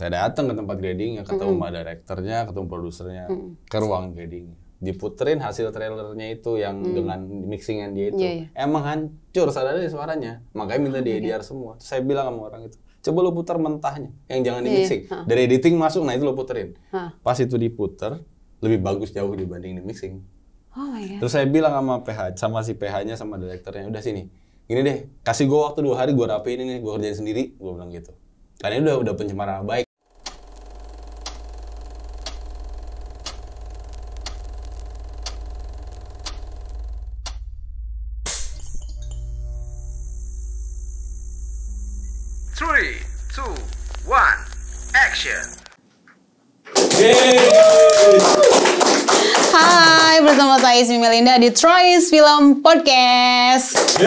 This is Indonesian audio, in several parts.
Saya datang ke tempat gradingnya, ketemu sama direkturnya, ketemu produsernya, ke ruang grading. Diputerin hasil trailernya itu yang dengan mixingan dia itu. Emang hancur sadar suaranya. Makanya minta di ADR semua. Terus saya bilang sama orang itu, coba lo putar mentahnya, yang jangan di mixing. Dari editing masuk, nah itu lo puterin. Pas itu diputer, lebih bagus jauh dibanding di mixing. Oh my God. Terus saya bilang sama si PH-nya sama direkturnya, udah sini, gini deh, kasih gue waktu 2 hari, gue rapiin ini, gue kerjain sendiri, gue bilang gitu. Karena ini udah pencemaran baik. Three, two, one, action. Hai, bersama saya Ismi Melinda di Troyes Film Podcast.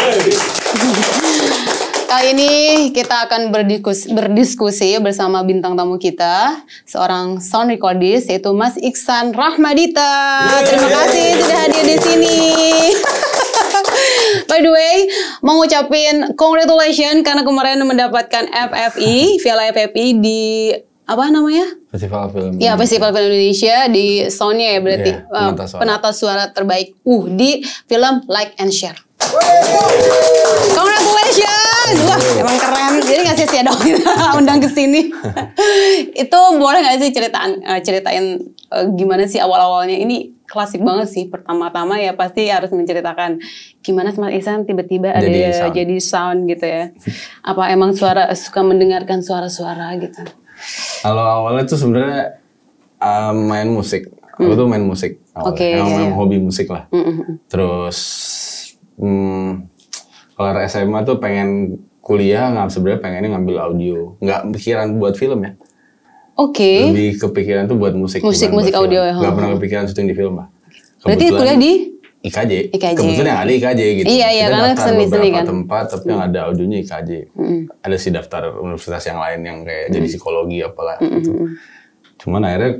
Kali ini kita akan berdiskusi bersama bintang tamu kita, seorang sound recordist yaitu Mas Iksan Rahmadita. Terima kasih sudah hadir di sini. By the way, mau ngucapin congratulations karena kemarin mendapatkan FFI, Piala FFI di apa namanya? Festival Film. Ya, Festival Film Indonesia di soundnya ya berarti penata suara terbaik di film Like and Share. Congratulations, wah emang keren. Jadi nggak sia-sia dong kita undang ke sini. Itu boleh nggak sih ceritain gimana sih awal-awalnya? Ini klasik banget sih. Pertama-tama ya pasti harus menceritakan gimana Mas Iksan tiba-tiba ada jadi sound gitu ya. Apa emang suka mendengarkan suara-suara gitu? Kalau awalnya tuh sebenarnya main musik. Aku tuh main musik. Emang hobi musik lah. Terus kalau SMA tuh pengen kuliah, sebenarnya pengennya ngambil audio. Nggak pikiran buat film ya. Lebih kepikiran tuh buat musik audio ya. Nggak pernah kepikiran syuting di film lah. Berarti kuliah di? IKJ. Kebetulan yang ada IKJ gitu. Iya, karena seni-seni kan. Tempat tapi yang ada audionya IKJ. Ada sih daftar universitas yang lain yang kayak jadi psikologi apalah gitu. Cuman akhirnya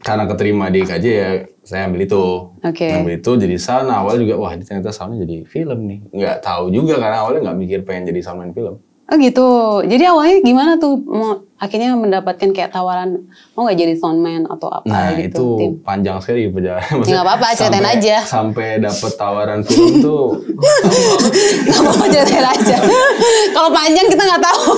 karena keterima di IKJ ya saya ambil itu. Ambil itu jadi sound. Awal juga wah ini ternyata soundnya jadi film nih. Nggak tahu juga karena awalnya nggak mikir pengen jadi soundman film. Oh gitu. Jadi awalnya gimana tuh akhirnya mendapatkan kayak tawaran mau nggak jadi soundman atau apa gitu? Itu panjang sekali perjalanan. Ya nggak apa-apa, ceritain aja. Sampai dapet tawaran film tuh. Nggak apa-apa, ceritain aja. Kalau panjang kita nggak tahu.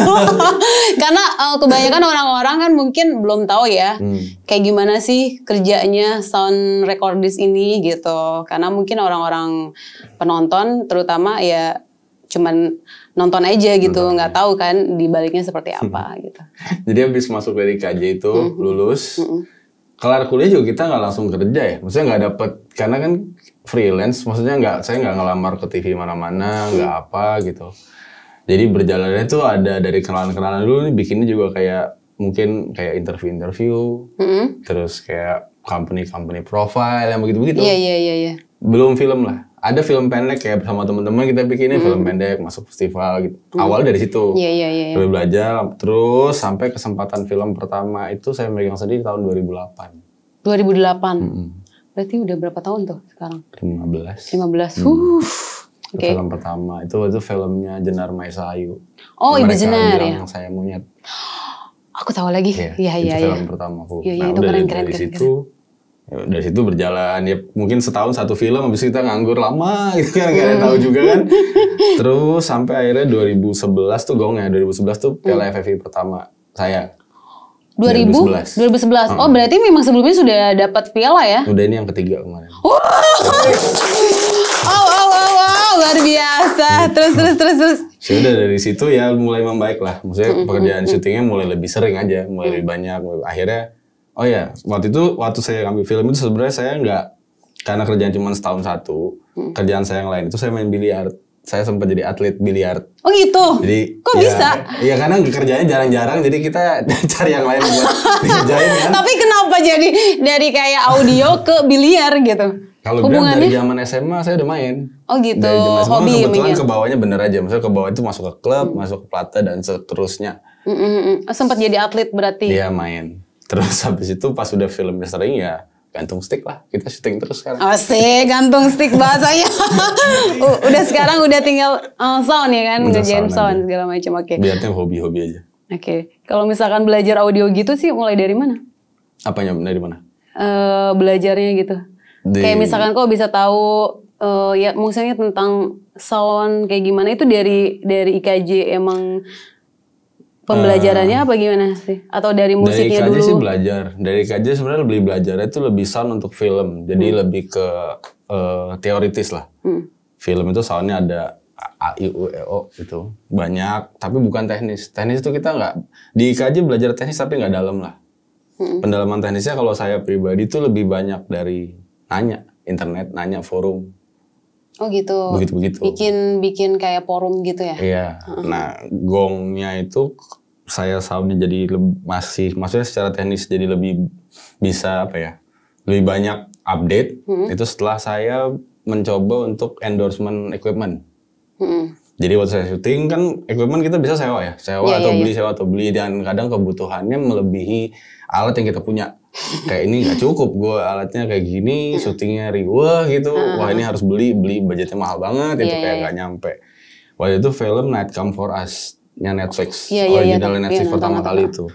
Karena kebanyakan orang-orang kan mungkin belum tahu ya. Kayak gimana sih kerjanya sound recordist ini gitu. Karena mungkin orang-orang penonton terutama ya cuman nonton aja gitu, nggak tahu kan di baliknya seperti apa gitu. Jadi habis masuk dari KJ itu lulus, kelar kuliah juga kita nggak langsung kerja ya, maksudnya nggak dapet karena kan freelance, maksudnya saya nggak ngelamar ke TV mana-mana, nggak apa gitu. Jadi berjalannya tuh ada dari kenalan-kenalan dulu nih, bikinnya juga kayak mungkin kayak interview, terus kayak company profile yang begitu-begitu. Iya. Belum film lah. Ada film pendek kayak bersama teman-teman kita bikinnya film pendek masuk festival gitu. Awal dari situ. Iya. Belajar terus sampai kesempatan film pertama itu saya megang sendiri tahun 2008. 2008. Berarti udah berapa tahun tuh sekarang? 15. Film pertama itu filmnya Jenar Maesa Ayu. Oh, Ibu Jenar ya. Saya monyet. Aku tahu lagi. Iya. Itu film pertama aku. Iya, itu keren. Dari situ berjalan ya mungkin setahun satu film, habis kita nganggur lama gitu kan, gak ada yang tahu juga kan. Terus sampai akhirnya 2011 tuh gong ya, 2011 tuh Piala FFI pertama saya. 2011. Oh berarti memang sebelumnya sudah dapat piala ya? Udah, ini yang ketiga kemarin. Wow, luar biasa. Terus. Sudah dari situ ya mulai membaik lah. Maksudnya pekerjaan syutingnya mulai lebih sering aja, mulai lebih banyak. Akhirnya oh ya, waktu saya ngambil film itu sebenarnya saya nggak, karena kerjaan cuma setahun satu, kerjaan saya yang lain itu saya main biliar. Saya sempat jadi atlet biliar. Oh gitu? Jadi, kok bisa? Iya karena kerjanya jarang-jarang, jadi kita cari yang lain buat dikerjain kan. Tapi kenapa jadi dari kayak audio ke biliar gitu? Kalau bilang dari zaman SMA saya udah main. Oh gitu, dari zaman SMA hobi kebetulan ke bawahnya bener aja. Maksudnya ke bawah itu masuk ke klub, masuk ke Plata dan seterusnya. Sempat jadi atlet berarti? Iya main. Terus habis itu pas udah filmnya sering ya gantung stick lah, kita syuting terus sekarang. Asik, gantung stick bahasanya. Udah sekarang udah tinggal sound ya kan, ngerjain sound segala macam. Biarnya hobi-hobi aja. Oke. Kalau misalkan belajar audio gitu sih mulai dari mana? Apanya dari mana? Belajarnya gitu. Kayak misalkan kok bisa tahu ya maksudnya tentang sound kayak gimana itu dari IKJ emang pembelajarannya apa gimana sih? Atau dari musiknya dari IKJ dulu? sih belajar. Dari IKJ sebenarnya lebih belajarnya itu lebih sound untuk film. Jadi lebih ke teoritis lah. Film itu soundnya ada A, I, U, E, O gitu. Banyak, tapi bukan teknis. Teknis itu kita nggak, di IKJ belajar teknis tapi nggak dalam lah. Pendalaman teknisnya kalau saya pribadi itu lebih banyak dari nanya, internet, nanya forum. Oh gitu. Begitu-begitu. Bikin kayak forum gitu ya? Iya. Nah, gongnya itu saya soundnya jadi maksudnya secara teknis jadi lebih bisa apa ya? Lebih banyak update. Itu setelah saya mencoba untuk endorsement equipment. Jadi waktu saya syuting kan equipment kita bisa sewa ya, sewa atau beli dan kadang kebutuhannya melebihi alat yang kita punya. Kayak ini nggak cukup, gue alatnya kayak gini, syutingnya riweh gitu, wah ini harus beli budgetnya mahal banget, itu kayak nggak nyampe. Waktu itu film Night Come For Us-nya Netflix, originalnya Netflix pertama kali itu.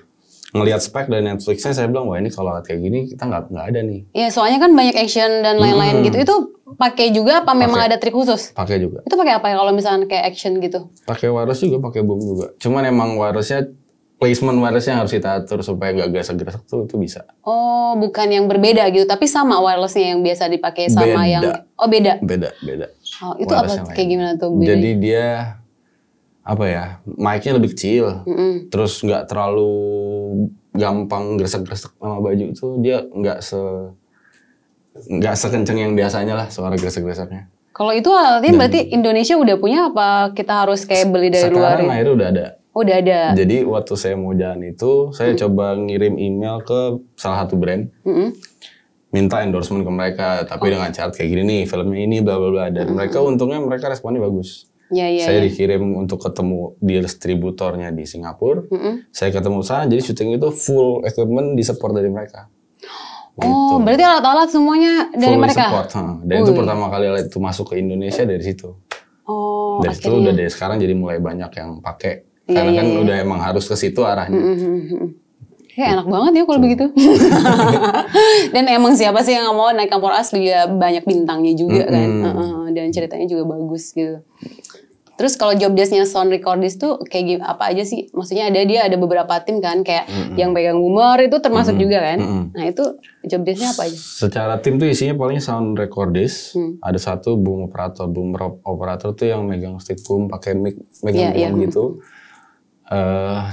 Ngelihat spek dari Netflixnya saya bilang, wah ini kalau alat kayak gini kita nggak ada nih. Iya soalnya kan banyak action dan lain-lain gitu, itu pakai juga apa memang ada trik khusus? Pakai juga. Itu pakai apa ya kalau misalnya kayak action gitu? Pakai wireless juga, pakai boom juga. Cuman emang wirelessnya placement wirelessnya harus kita atur supaya gak gesek-gesek tuh itu bisa. Oh, bukan yang berbeda gitu, tapi sama wirelessnya yang biasa dipakai sama yang beda. Beda. Oh, itu apa kayak gimana tuh bedanya? Jadi dia apa ya? Mic-nya lebih kecil. Terus nggak terlalu gampang gresek-gresek sama baju itu, dia nggak sekenceng yang biasanya lah suara gresek-greseknya. Kalau itu alatnya berarti Indonesia udah punya apa kita harus kayak beli dari luar? Sekarang akhirnya udah ada. Udah ada. Jadi waktu saya mau jalan itu, saya coba ngirim email ke salah satu brand, minta endorsement ke mereka, tapi dengan syarat kayak gini nih, filmnya ini, bla bla bla. Dan mereka untungnya mereka responnya bagus. Saya dikirim untuk ketemu di distributornya di Singapura. Saya ketemu sana, jadi syuting itu full equipment di-support dari mereka. Oh, berarti alat-alat semuanya dari full mereka? Full support. Dan itu pertama kali alat itu masuk ke Indonesia dari situ. Oh, dari situ udah dari sekarang jadi mulai banyak yang pakai. Karena kan udah emang harus ke situ arahnya. Ya enak banget ya kalau begitu. Dan emang siapa sih yang nggak mau naik Come For Us juga banyak bintangnya juga kan. Dan ceritanya juga bagus gitu. Terus kalau job desk-nya sound recordist tuh kayak apa aja sih? Maksudnya ada beberapa tim kan kayak yang pegang boomer itu termasuk juga kan. Nah itu job desk-nya apa aja? Secara tim tuh isinya paling sound recordist. Ada satu boom operator. Boom operator tuh yang megang stick boom pakai megang boom gitu.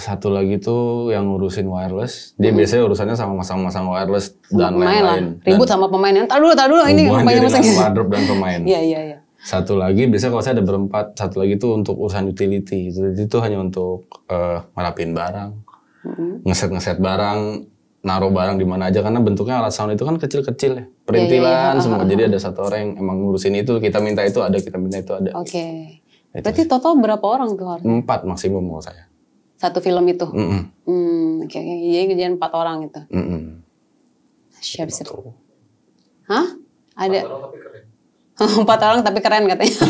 Satu lagi tuh yang ngurusin wireless. Dia biasanya urusannya sama masang wireless dan lain-lain. Ribut sama pemain. Tar dulu ini hubungan dia dengan wardrobe dan pemain. Iya. Satu lagi biasanya kalau saya ada berempat. Satu lagi tuh untuk urusan utility. Utility itu hanya untuk ngerapin barang, ngeset barang, naruh barang di mana aja. Karena bentuknya alat sound itu kan kecil-kecil ya. Perintilan semua. Jadi ada satu orang yang emang ngurusin itu. Kita minta itu ada, kita minta itu ada. Oke. Berarti total berapa orang tuh harusnya? 4 maksimum kalau saya. Satu film itu? Oke. Jadi kerjaan 4 orang itu? Siap. Hah? Ada? 4 orang tapi keren katanya.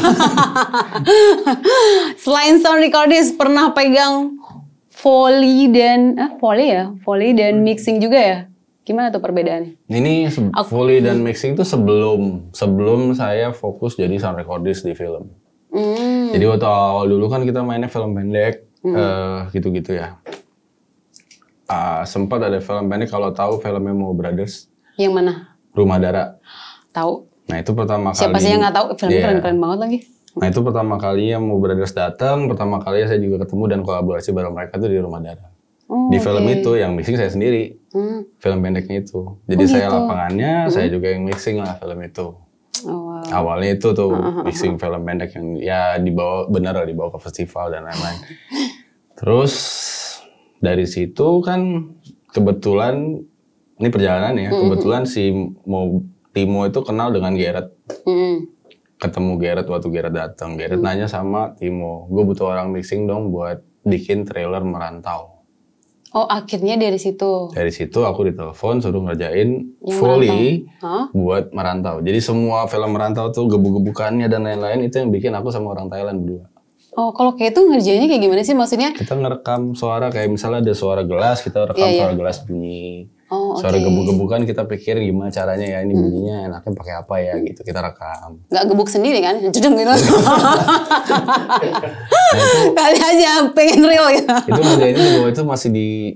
Selain sound recordist, pernah pegang Foley dan mixing juga ya? Gimana tuh perbedaannya? Ini Foley dan mixing itu sebelum saya fokus jadi sound recordist di film. Jadi waktu awal dulu kan kita mainnya film pendek. Gitu-gitu ya. Sempat ada film pendek, kalau tahu filmnya Mo Brothers. Yang mana? Rumah Dara. Tahu. Nah itu pertama kali. Siapa sih yang nggak tahu? Filmnya keren-keren banget lagi. Nah itu pertama kalinya Mo Brothers datang. Pertama kali saya juga ketemu dan kolaborasi bareng mereka tuh di Rumah Dara. Di film itu yang mixing saya sendiri. Film pendeknya itu. Jadi saya lapangannya, saya juga yang mixing lah film itu. Wow. Awalnya itu tuh mixing film pendek yang ya dibawa ke festival dan lain-lain. Terus dari situ kan kebetulan ini perjalanan ya, kebetulan si Timo itu kenal dengan Gerard. Ketemu Gerard waktu Gerard datang. Gerard nanya sama Timo, gue butuh orang mixing dong buat bikin trailer Merantau. Oh akhirnya dari situ? Dari situ aku ditelepon suruh ngerjain Foley buat Merantau. Jadi semua film Merantau tuh gebuk-gebukannya dan lain-lain itu yang bikin aku sama orang Thailand berdua. Oh, kalau kayak itu ngerjainnya kayak gimana sih? Maksudnya? Kita ngerekam suara kayak misalnya ada suara gelas, kita rekam suara gelas bunyi. Suara gebuk-gebukan kita pikirin gimana caranya ya ini bunyinya enaknya pakai apa ya gitu, kita rekam. Nggak gebuk sendiri kan? Jedeng gitu. Kali aja pengen real gitu. Itu ngerjainnya di bawah itu masih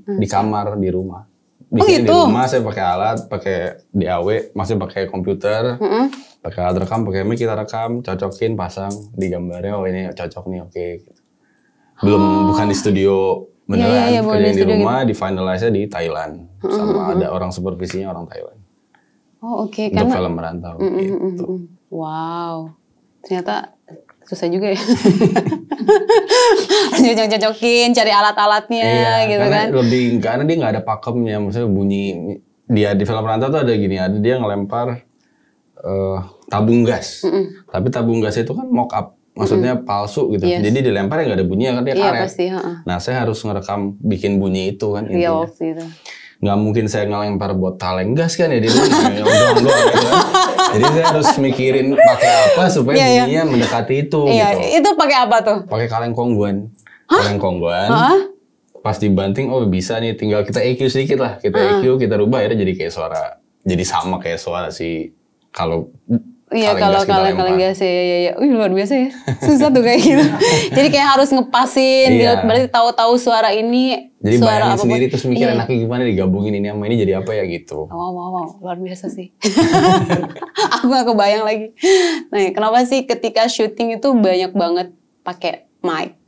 di kamar di rumah. Bikinnya gitu? Di rumah saya pakai alat, pakai DAW, masih pakai komputer, pakai alat rekam, pakai mic kita rekam, cocokin, pasang di gambarnya. Oh ini cocok nih, oke. Bukan di studio beneran, kerjain di rumah, di finalize-nya di Thailand, sama ada orang supervisinya orang Thailand. Oh oke. Untuk film merantau gitu. Wow, ternyata susah juga ya. Harus cocokin, cari alat-alatnya gitu kan. Karena dia nggak ada pakemnya, maksudnya bunyi. Dia di film merantau tuh ada gini, ada dia ngelempar tabung gas. Tapi tabung gas itu kan mock up. Maksudnya palsu gitu. Jadi dilempar ya nggak ada bunyinya kan dia karet. Pasti, Nah saya harus ngerekam bikin bunyi itu kan intinya. Gitu. Nggak mungkin saya ngelempar botol gas kan ya di rumah. Gitu kan. Jadi saya harus mikirin pakai apa supaya bunyinya mendekati itu. Iya, gitu. itu pakai apa tuh? Pakai kaleng kongguan. Kaleng kongguan. Pas dibanting, oh bisa nih, tinggal kita EQ sedikit lah. Kita EQ, kita rubah akhirnya jadi kayak suara. Jadi sama kayak suara si kalau kalau kaleng gas ya. Luar biasa ya. Susah tuh kayak gitu. Jadi kayak harus ngepasin, berarti tahu-tahu suara ini. Jadi suara bayangin sendiri terus mikir enaknya gimana digabungin ini sama ini jadi apa ya gitu. Wow, luar biasa sih. Aku gak kebayang lagi. Nah, kenapa sih ketika syuting itu banyak banget pakai mic?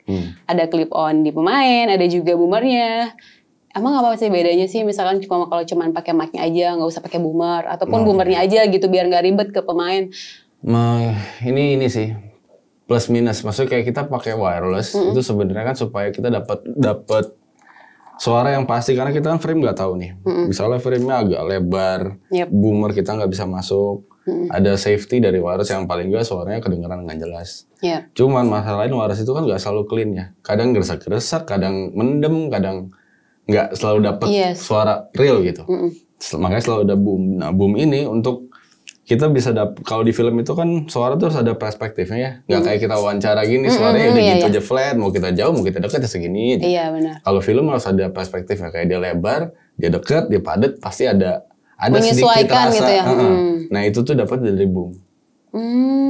Ada clip on di pemain, ada juga boomernya. Emang apa sih bedanya sih misalkan kalau cuman pakai mic-nya aja, nggak usah pakai boomer ataupun boomernya aja gitu biar nggak ribet ke pemain. Ini sih plus minus. Maksudnya kayak kita pakai wireless itu sebenarnya kan supaya kita dapat suara yang pasti karena kita kan frame nggak tahu nih. Misalnya frame-nya agak lebar, boomer kita nggak bisa masuk. Ada safety dari wireless yang paling nggak suaranya kedengeran nggak jelas. Cuman masalahnya wireless itu kan nggak selalu clean ya. Kadang geresak-geresak, kadang mendem, kadang nggak selalu dapat suara real gitu. Makanya selalu ada boom. Nah boom ini untuk kita bisa kalau di film itu kan suara tuh harus ada perspektifnya ya. Nggak kayak kita wawancara gini suaranya udah gitu aja flat. Mau kita jauh, mau kita dekat ya segini. Iya benar. Kalau film harus ada perspektifnya kayak dia lebar, dia dekat, dia padat, pasti ada sedikit rasa. Gitu ya. Nah itu tuh dapat dari boom.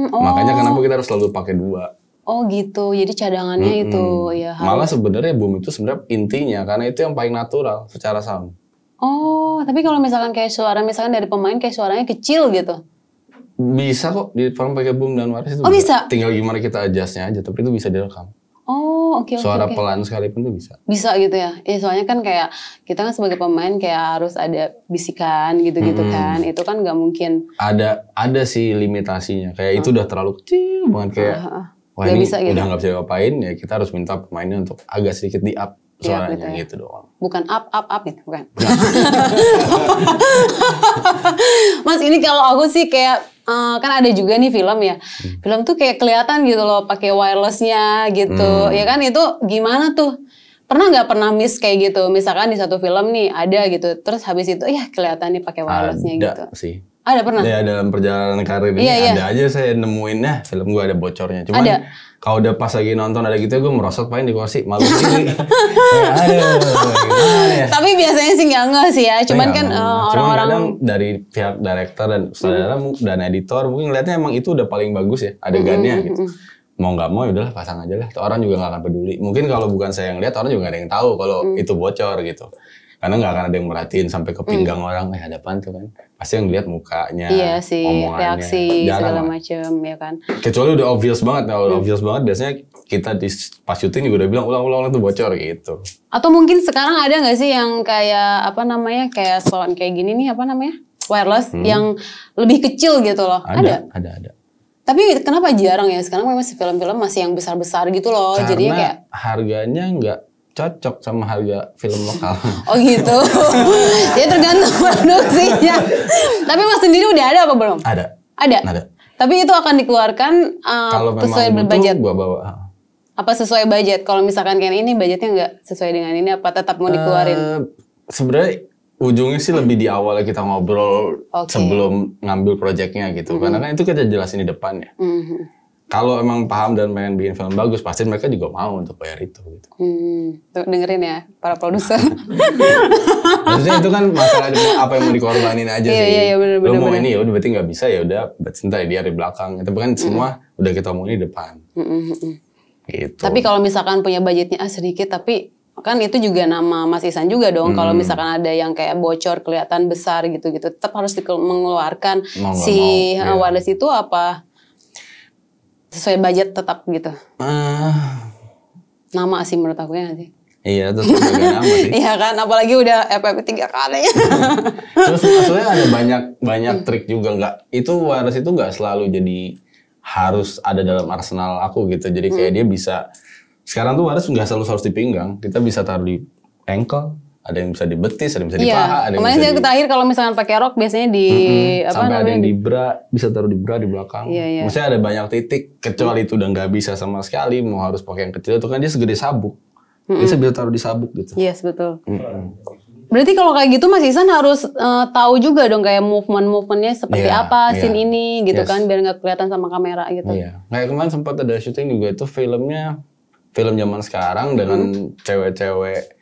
Makanya kenapa kita harus selalu pakai 2. Oh gitu, jadi cadangannya itu ya. Malah sebenarnya boom itu sebenarnya intinya karena itu yang paling natural secara sound. Oh, tapi kalau misalkan kayak suara misalkan dari pemain kayak suaranya kecil gitu. Bisa kok di film pakai boom dan wireless itu. Bisa. Tinggal gimana kita adjustnya aja, tapi itu bisa direkam. Oh, oke. Suara pelan sekalipun tuh bisa. Bisa gitu ya. Ya soalnya kan kayak kita kan sebagai pemain kayak harus ada bisikan gitu-gitu kan. Itu kan nggak mungkin. Ada sih limitasinya. Kayak itu udah terlalu kecil banget kayak. Wah ini bisa, gitu. Udah nggak bisa diapain ya kita harus minta pemainnya untuk agak sedikit di up suaranya gitu doang. Bukan up gitu bukan. Mas ini kalau aku sih kayak kan ada juga nih film ya. Film tuh kayak kelihatan gitu loh pakai wirelessnya gitu. Ya kan itu gimana tuh? Pernah miss kayak gitu? Misalkan di satu film nih ada gitu. Terus habis itu ya kelihatan nih pakai wirelessnya gitu. Ada sih. Ada pernah? Ya dalam perjalanan karir ini ada aja saya nemuin film gue ada bocornya. Cuman kalau udah pas lagi nonton ada gitu gue merosot paling di kursi malu sendiri. Ya? Tapi biasanya sih nggak sih ya. Cuman kan orang-orang kadang dari pihak director dan sutradara dan editor mungkin ngeliatnya emang itu udah paling bagus ya adegannya gitu. Mau nggak mau ya udahlah pasang aja lah. Orang juga nggak akan peduli. Mungkin kalau bukan saya yang lihat orang juga nggak ada yang tahu kalau itu bocor gitu. Karena nggak akan ada yang merhatiin sampai ke pinggang orang, ada apaan tuh kan. Pasti yang lihat mukanya, omongannya. Reaksi, segala macem, ya kan. Kecuali udah obvious banget, obvious banget biasanya kita pas syuting juga udah bilang ulang-ulang tuh bocor gitu. Atau mungkin sekarang ada nggak sih yang kayak, kayak sound kayak gini nih, wireless, yang lebih kecil gitu loh? Ada. Tapi kenapa jarang ya? Sekarang memang film-film masih yang besar-besar gitu loh. Karena jadinya kayak harganya nggak cocok sama harga film lokal. Oh gitu. Jadi tergantung produksinya. Tapi Mas sendiri udah ada apa belum? Ada. Tapi itu akan dikeluarkan sesuai budget. Gua bawa. Apa sesuai budget? Kalau misalkan kayak ini budgetnya nggak sesuai dengan ini, apa tetap mau dikeluarin? Sebenarnya ujungnya sih lebih di awal kita ngobrol sebelum ngambil proyeknya gitu. Karena kan itu kita jelasin di depan ya. kalau emang paham dan pengen bikin film bagus, pasti mereka juga mau untuk bayar itu. Gitu. Tuh dengerin ya para produser. Maksudnya itu kan masalah apa yang mau dikorbanin aja sih. Iya, bener, Lo mau bener. ini ya udah berarti nggak bisa ya udah cinta dia di belakang. Tapi kan semua udah kita omongin di depan. Gitu. Tapi kalau misalkan punya budgetnya sedikit, tapi kan itu juga nama Mas Ihsan juga dong. Kalau misalkan ada yang kayak bocor kelihatan besar gitu-gitu, tetap harus mengeluarkan Mau nggak si mau, iya. wireless itu apa sesuai budget tetap gitu. Nama sih menurut aku ya sih. Iya, terus agak nama sih. Iya kan, apalagi udah FFP 3 kali. Terus maksudnya ada banyak trik juga nggak? Itu wireless itu nggak selalu jadi harus ada dalam arsenal aku gitu. Jadi kayak dia bisa sekarang tuh wireless nggak selalu harus di pinggang. Kita bisa taruh di ankle, ada yang bisa di betis, ada yang bisa di paha, ada yang kemarin bisa saya terakhir kalau misalkan pakai rok biasanya di apa sampai ada namanya? yang di bra, bisa taruh di bra di belakang. Iya. Maksudnya ada banyak titik, kecuali itu udah nggak bisa sama sekali, mau harus pakai yang kecil itu kan dia segede sabuk. Bisa taruh di sabuk gitu. Yes, betul. Berarti kalau kayak gitu Mas Ihsan harus tahu juga dong kayak movement-movementnya seperti Iya, apa iya. scene ini gitu Yes. kan biar nggak kelihatan sama kamera gitu. Iya. Kayak kemarin sempat ada syuting juga itu film zaman sekarang dengan cewek-cewek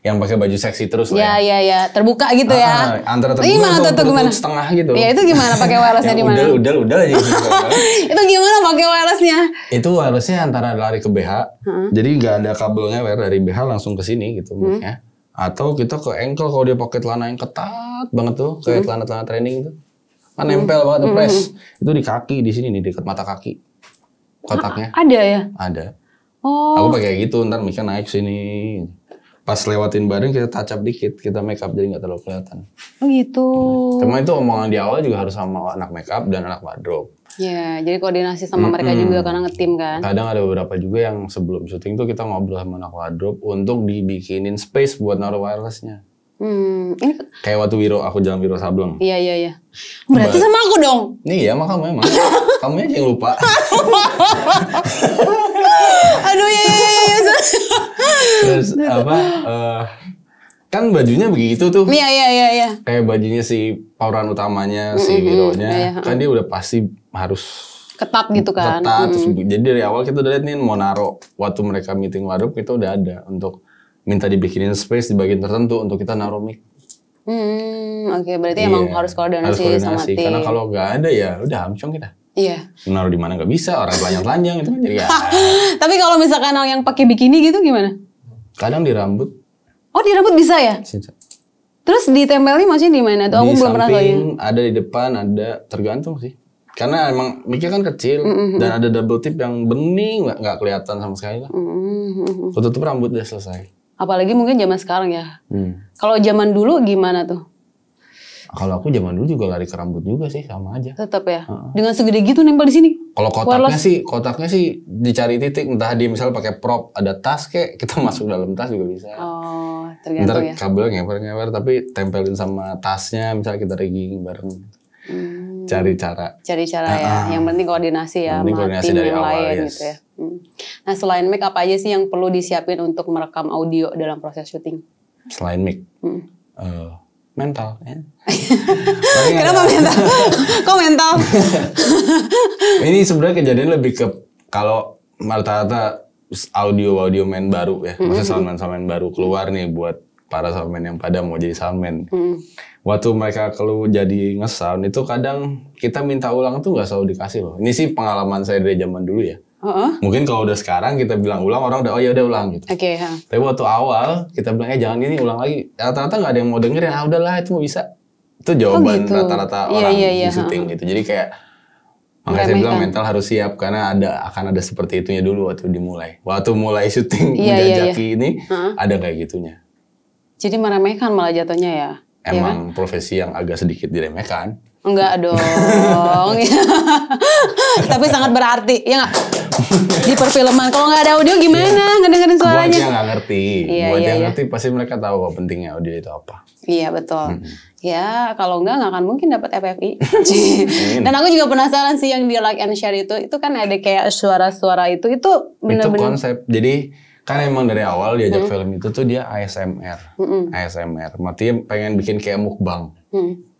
yang pakai baju seksi terus lah ya. Ya, terbuka gitu ya. Antara Gimana terbuka atau tuh gimana? perut setengah gitu. Iya itu gimana pakai wirelessnya di mana? Udel aja gitu. Itu gimana pakai wirelessnya? Itu harusnya antara lari ke BH. Jadi nggak ada kabelnya dari BH langsung ke sini gitu mic-nya. Atau kita ke ankle kalau dia pakai celana yang ketat banget tuh, kayak celana-celana training itu. Kan nempel banget tuh press. Itu di kaki di sini nih dekat mata kaki. Kotaknya. Ada ya? Ada. Oh, Aku pakai gitu, ntar mic-nya naik sini. Pas lewatin bareng kita touch up dikit, kita make up jadi nggak terlalu kelihatan. oh gitu. Cuma itu omongan di awal juga harus sama anak make up dan anak wardrobe. Ya, jadi koordinasi sama mereka juga karena ngetim kan. Kadang ada beberapa juga yang sebelum syuting tuh kita ngobrol sama anak wardrobe untuk dibikinin space buat naruh wirelessnya. Ini Kayak waktu aku jalan Wiro Sableng. iya. Berarti sama aku dong. Nih ya, maka kamu emang. Kamu aja yang lupa. Aduh ya. Terus kan bajunya begitu tuh. Iya. Kayak bajunya si pemeran utamanya, si Wironya. iya. Kan dia udah pasti harus Ketat gitu kan. ketat. Terus, jadi dari awal kita udah lihat nih mau naruh. Waktu mereka meeting wardrobe kita udah ada untuk minta dibikinin space di bagian tertentu untuk kita naruh mic. Oke, berarti emang Iya, harus koordinasi sama tim. Karena kalau nggak ada ya udah amcong kita. Iya. Naruh di mana nggak bisa, orang telanjang itu kan jadi ya. Tapi kalau misalkan yang pakai bikini gitu gimana? Kadang di rambut. Oh, di rambut bisa ya? Terus ditempelin maksudnya di mana tuh? Aku Di belum pernah tahu ya. samping, ada di depan, ada tergantung sih. Karena emang mic-nya kan kecil dan ada double tip yang bening nggak kelihatan sama sekali lah. Tutup rambut udah selesai. Apalagi mungkin zaman sekarang ya. Kalau zaman dulu gimana tuh? Kalau aku zaman dulu juga lari ke rambut juga sih sama aja. Tetap ya. Dengan segede gitu nempel di sini. Kalau kotaknya sih dicari titik, entah dia misal pakai prop, ada tas kayak kita masuk dalam tas juga bisa. Oh, Ntar tergantung ya. kabel ngeper tapi tempelin sama tasnya, misalnya kita rigging bareng. Cari cara ya. Yang penting koordinasi ya Penting sama koordinasi tim dari yang awal, lain yes. gitu ya. Nah, selain mic apa aja sih yang perlu disiapin untuk merekam audio dalam proses syuting? Selain mic, mental. Ya. Kenapa mental? Kok mental? Ini sebenarnya kejadian lebih ke kalau rata-rata audio main baru ya, maksudnya soundman baru keluar nih buat para soundman yang pada mau jadi soundman. Waktu mereka jadi nge-sound itu kadang kita minta ulang tuh nggak selalu dikasih loh. Ini sih pengalaman saya dari zaman dulu ya. Mungkin kalau udah sekarang kita bilang ulang orang udah oh ya udah ulang gitu. Oke. Tapi waktu awal kita bilang jangan ini ulang lagi. Rata-rata nggak ada yang mau dengerin. Ah udahlah itu mau bisa. Itu jawaban gitu. rata-rata orang di syuting gitu. Jadi kayak makanya saya bilang mental harus siap karena akan ada seperti itunya dulu waktu dimulai. Waktu mulai syuting menjajaki ini ada kayak gitunya. Jadi meremehkan malah jatuhnya ya. Emang profesi yang agak sedikit diremehkan. Enggak dong. Tapi sangat berarti, ya nggak? Di perfilman. Kalau nggak ada audio gimana? Ngedengerin suaranya? Buat yang nggak ngerti. Buat yang ngerti pasti mereka tahu kok pentingnya audio itu apa. Iya betul. Ya kalau nggak akan mungkin dapat FFI. Dan aku juga penasaran sih yang di like and share itu kan ada kayak suara-suara itu benar-benar. Itu konsep. Jadi kan emang dari awal diajak film itu tuh dia ASMR. ASMR. Maksudnya pengen bikin kayak mukbang.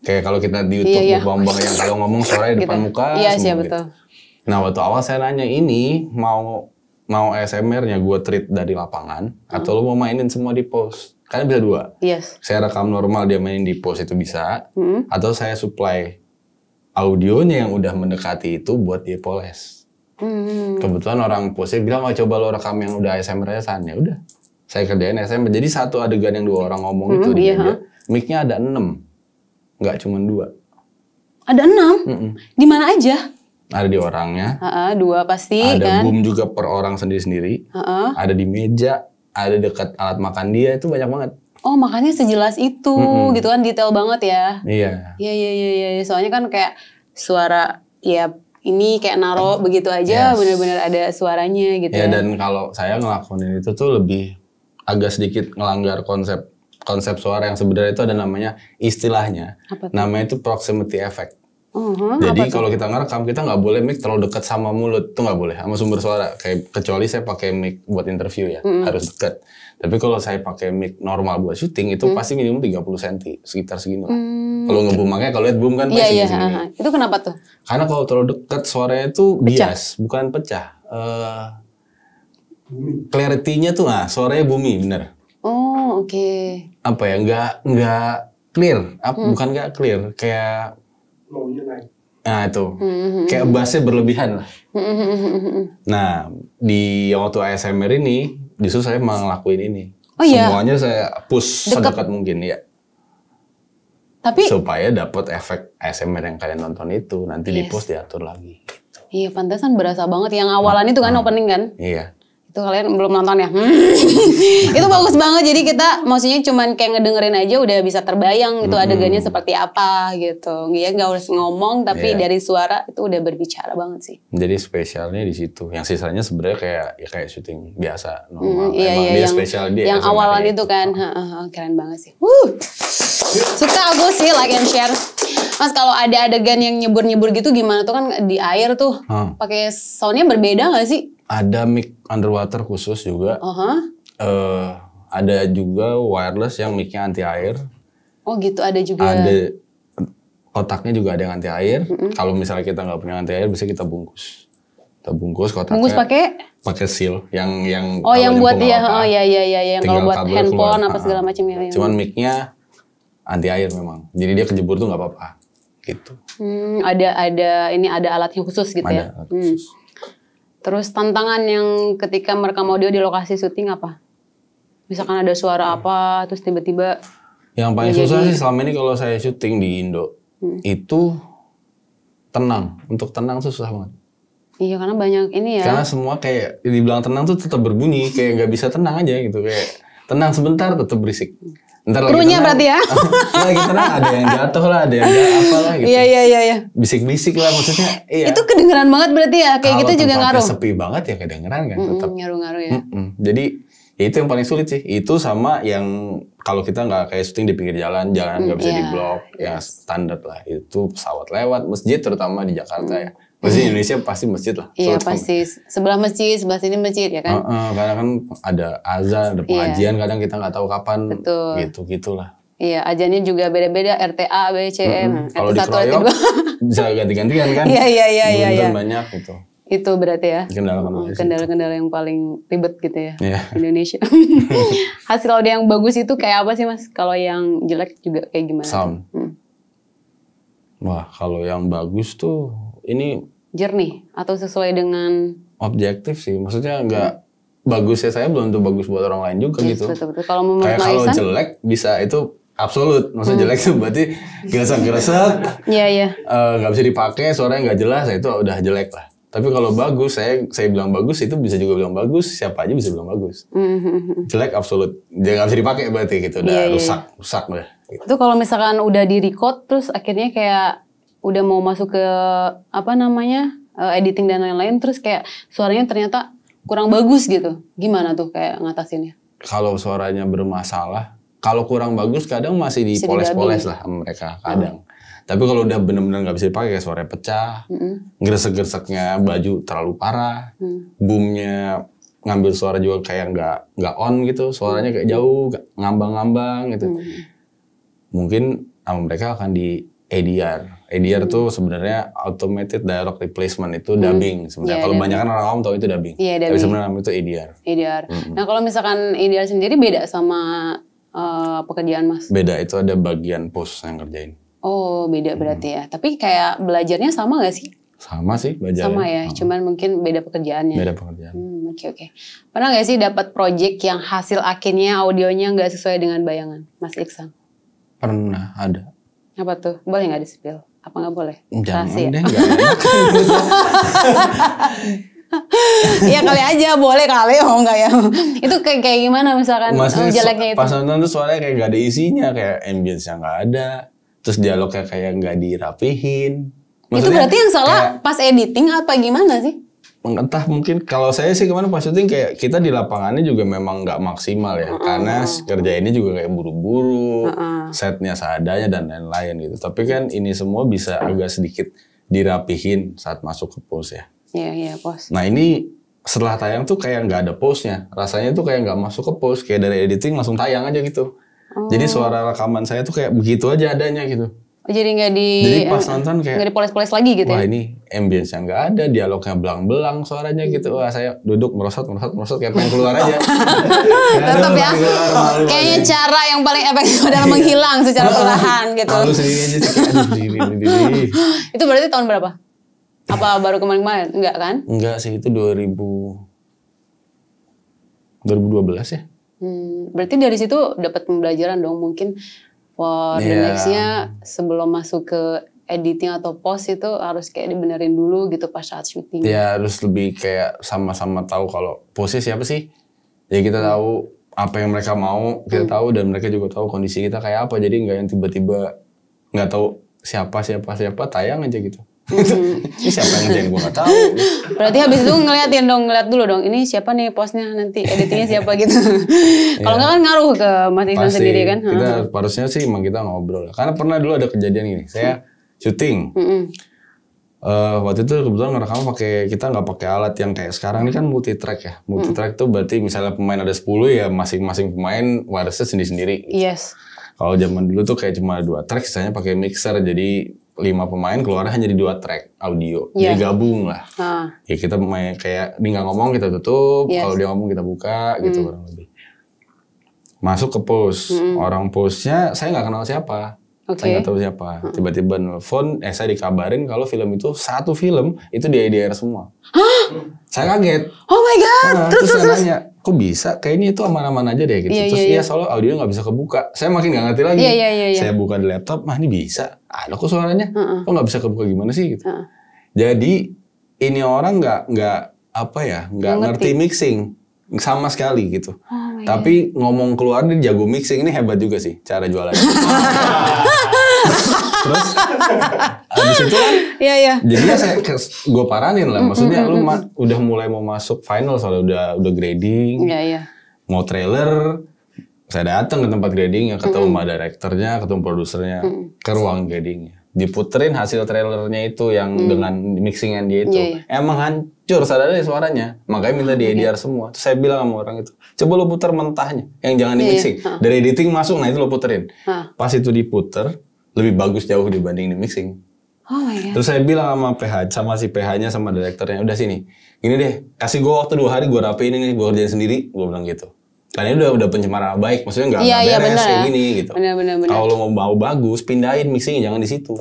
Kayak kalau kita di YouTube mukbang yang kalau ngomong suaranya di depan muka. Iya sih semua betul. gitu. Nah waktu awal saya nanya ini mau ASMR-nya gue treat dari lapangan atau lo mau mainin semua di post? Kan bisa dua. Yes. Saya rekam normal dia mainin di post itu bisa, atau saya supply audionya yang udah mendekati itu buat dia poles. Kebetulan orang postnya bilang coba lo rekam yang udah ASMR-nya San, ya udah. Saya kerjain ASMR. Jadi satu adegan yang 2 orang ngomong itu di media, mic-nya ada 6, nggak cuma 2. Ada 6? Di mana aja? Ada di orangnya. 2 pasti ada kan. boom juga per orang sendiri-sendiri. Ada di meja, ada dekat alat makan dia, itu banyak banget. Oh makanya sejelas itu gitu kan, detail banget ya. Iya. Iya. Soalnya kan kayak suara ya ini kayak naro begitu aja, benar-benar ada suaranya gitu ya. Dan kalau saya ngelakuin itu tuh lebih agak sedikit ngelanggar konsep suara yang sebenarnya itu ada namanya istilahnya. Namanya itu proximity effect. Jadi kalau kita ngerekam, kita nggak boleh mic terlalu dekat sama mulut, itu nggak boleh sama sumber suara. Kayak kecuali saya pakai mic buat interview ya, harus dekat. Tapi kalau saya pakai mic normal buat syuting itu pasti minimum 30 cm, sekitar segini lah. Kalau nge-boom, makanya kalau lihat boom kan pasti segini. Itu kenapa tuh? Karena kalau terlalu dekat suaranya itu bias, bukan pecah. Clarity-nya tuh, suaranya bumi, bener. Oh oke. Apa ya? Nggak clear. Bukan nggak clear, kayak nah itu, kayak bassnya berlebihan lah. Nah, di waktu ASMR ini, justru saya mau ngelakuin ini. Semuanya saya push sedekat mungkin ya. Tapi supaya dapat efek ASMR yang kalian nonton itu, nanti di post diatur lagi. Iya, pantesan berasa banget. Yang awalan itu kan opening kan? Iya. Itu kalian belum nonton ya? Itu bagus banget. Jadi kita maksudnya cuman kayak ngedengerin aja udah bisa terbayang itu adegannya seperti apa gitu. Ya nggak harus ngomong tapi dari suara itu udah berbicara banget sih. Jadi spesialnya di situ. Yang sisanya sebenarnya kayak syuting biasa normal. Iya, spesial dia. Yang awalan itu kan, keren banget sih. Suka aku sih like and share. Mas kalau ada adegan yang nyebur-nyebur gitu gimana tuh kan di air tuh pakai soundnya berbeda nggak sih? Ada mic underwater khusus juga. Ada juga wireless yang mic-nya anti air. Oh gitu, ada juga. Ada kotaknya juga ada yang anti air. Kalau misalnya kita nggak punya anti air, bisa kita bungkus. Kita bungkus kotaknya. Bungkus pakai seal yang yang buat dia. Yang kalau buat handphone apa segala macam ya. Cuman mic-nya anti air memang. Jadi dia kejebur tuh nggak apa-apa. Gitu. Ada alatnya khusus gitu ya. Alat khusus. Terus tantangan yang ketika merekam audio di lokasi syuting apa? Misalkan ada suara apa, terus tiba-tiba. Yang paling susah sih selama ini kalau saya syuting di Indo itu tenang. Untuk tenang susah banget. Iya karena banyak ini ya. Karena semua kayak dibilang tenang tuh tetap berbunyi, kayak nggak bisa tenang aja gitu, kayak tenang sebentar tetap berisik. Krunya berarti ya? Lagi tenang ada yang jatuh lah, ada yang apalah gitu. Iya. Bisik-bisik lah maksudnya. Iya. Itu kedengeran banget berarti ya, kayak gitu juga ngaruh. Kalau sepi banget ya kedengeran kan tetap. Ngaruh-ngaruh ya. Jadi ya itu yang paling sulit sih. Itu sama yang kalau kita nggak kayak syuting di pinggir jalan nggak bisa diblok, ya standar lah. Itu pesawat lewat, masjid terutama di Jakarta ya. Masjid Indonesia pasti masjid lah. Iya pasti. Sebelah masjid, sebelah sini masjid ya kan. Karena kan ada azan, ada pengajian, kadang kita nggak tahu kapan. Betul. Gitulah. Iya, azannya juga beda-beda, RTA, BCM. Kalau di Kroyok bisa ganti-gantian kan. Iya. Banyak gitu. Itu berarti ya. Kendala-kendala yang paling ribet gitu ya. Iya. Indonesia. Hasil audio yang bagus itu kayak apa sih Mas? Kalau yang jelek juga kayak gimana? Sound. Wah, kalau yang bagus tuh ini jernih atau sesuai dengan objektif sih. Maksudnya nggak bagusnya saya belum tentu bagus buat orang lain juga gitu. Betul. Kalau menurut kayak kalau jelek bisa itu absolut. Maksudnya jelek tuh berarti gerasak-gerasak. Iya. Nggak bisa dipakai, suaranya nggak jelas, itu udah jelek lah. Tapi kalau bagus, saya bilang bagus, itu bisa juga bilang bagus. Siapa aja bisa bilang bagus. Jelek absolut. Dia nggak bisa dipakai berarti gitu. Udah rusak udah. Gitu. Itu kalau misalkan udah di-record terus akhirnya kayak udah mau masuk ke editing dan lain-lain, terus kayak suaranya ternyata kurang bagus gitu. Gimana tuh kayak ngatasinnya? Kalau suaranya bermasalah, kalau kurang bagus kadang masih dipoles-poles lah sama mereka kadang. Tapi kalau udah bener-bener nggak bisa dipakai, kayak suaranya pecah, gresek-greseknya baju terlalu parah, boomnya ngambil suara juga kayak nggak on gitu, suaranya kayak jauh, ngambang-ngambang gitu. Mungkin sama mereka akan ADR tuh sebenarnya automated dialogue replacement, itu dubbing sebenarnya. Kalau banyak kan orang awam tahu itu dubbing. Tapi sebenarnya namanya itu ADR. Nah kalau misalkan ADR sendiri beda sama pekerjaan Mas? Beda, itu ada bagian post yang kerjain. Oh beda berarti ya. Tapi kayak belajarnya sama gak sih? Sama sih belajarnya. Sama ya, cuman mungkin beda pekerjaannya. Beda pekerjaan. Oke. Pernah gak sih dapat project yang hasil akhirnya audionya nggak sesuai dengan bayangan, Mas Iksan? Pernah, ada. Apa tuh? Boleh nggak di-spill? Apa nggak boleh? Jangan Rahasia. deh, nggak enak. Iya kali aja, boleh kali, oh enggak ya. Itu kayak gimana misalkan jeleknya itu? Pas nonton tuh suaranya kayak nggak ada isinya, kayak ambience-nya nggak ada. Terus dialognya kayak nggak dirapihin. Maksudnya, itu berarti yang salah pas editing apa gimana sih? Entah, mungkin kalau saya sih kemarin pas syuting kayak kita di lapangannya juga memang nggak maksimal ya. Karena kerja ini juga kayak buru-buru, setnya seadanya dan lain-lain gitu. Tapi kan ini semua bisa agak sedikit dirapihin saat masuk ke post ya. Iya post. Nah ini setelah tayang tuh kayak nggak ada postnya. Rasanya tuh kayak nggak masuk ke post. Kayak dari editing langsung tayang aja gitu. Jadi suara rekaman saya tuh kayak begitu aja adanya gitu. Jadi nggak Jadi pas nonton kayak nggak dipoles-poles lagi gitu wah ya? ini ambience yang nggak ada, dialognya belang-belang suaranya gitu. Wah saya duduk merosot kayak pengen keluar aja. Tetap ya, kayaknya cara yang paling efektif adalah menghilang secara perlahan gitu. Malu sendiri aja sih, Itu berarti tahun berapa? Apa baru kemarin-kemarin? Enggak kan? Enggak sih, itu 2012 ya. Berarti dari situ dapat pembelajaran dong mungkin. Wah, the next-nya sebelum masuk ke editing atau post itu harus kayak dibenerin dulu gitu pas saat syuting. Ya harus lebih kayak sama-sama tahu kalau postnya siapa sih. Jadi kita tahu apa yang mereka mau, kita tahu dan mereka juga tahu kondisi kita kayak apa. Jadi nggak yang tiba-tiba nggak tahu siapa tayang aja gitu. Ini siapa yang ngerjain gue nggak tahu. Berarti habis itu ngeliat dulu dong. Ini siapa nih postnya, nanti editingnya siapa gitu. Kalau nggak kan ngaruh ke Mas Iksan sendiri kan. Kita harusnya sih emang kita ngobrol. Karena pernah dulu ada kejadian gini. Saya syuting. Waktu itu kebetulan ngerekam kita nggak pakai alat yang kayak sekarang ini kan multi track ya. Multi track tuh berarti misalnya pemain ada 10 ya masing-masing pemain wirelessnya sendiri-sendiri. Yes. Kalau zaman dulu tuh kayak cuma 2 track, sisanya pakai mixer. Jadi 5 pemain keluarnya hanya di 2 track audio. Jadi gabung lah. Ya kita main kayak dia nggak ngomong kita tutup, kalau dia ngomong kita buka gitu kurang lebih. Masuk ke post. Orang postnya saya nggak kenal siapa. Saya nggak tahu siapa. Tiba-tiba nelfon, saya dikabarin kalau film itu satu film itu di ADR semua. Saya kaget. Oh my god. Terus saya nanya, kok bisa? Kayaknya itu aman-aman aja deh gitu. Terus iya soalnya audio nggak bisa kebuka. Saya makin nggak ngerti lagi. Saya buka di laptop, ini bisa. Ada kok suaranya. Kok nggak bisa kebuka gimana sih gitu. Jadi ini orang nggak ngerti mixing sama sekali gitu. Tapi ngomong keluar dia jago mixing, ini hebat juga sih cara jualannya. Terus habis itu kan, jadinya gue paranin lah. Maksudnya lu udah mulai mau masuk final soalnya udah grading, mau trailer, saya datang ke tempat gradingnya, ketemu sama direkturnya, ketemu produsernya, ke ruang gradingnya. Diputerin hasil trailernya itu yang dengan mixingan dia itu. Emang hancur sadarnya suaranya. Makanya minta di ADR semua. Terus saya bilang sama orang itu, coba lo puter mentahnya. Yang jangan di mixing. Dari editing masuk, nah itu lo puterin. Pas itu diputer, lebih bagus jauh dibanding di mixing. Oh my God. Terus saya bilang sama si PH-nya sama direkturnya, udah sini. Gini deh, kasih gue waktu 2 hari gue rapiin ini, gue kerjain sendiri. Gue bilang gitu. Karena ini udah pencemaran baik, maksudnya nggak beres kayak gini gitu. Bener. Kalau lo mau bagus, pindahin mixingnya, jangan di situ.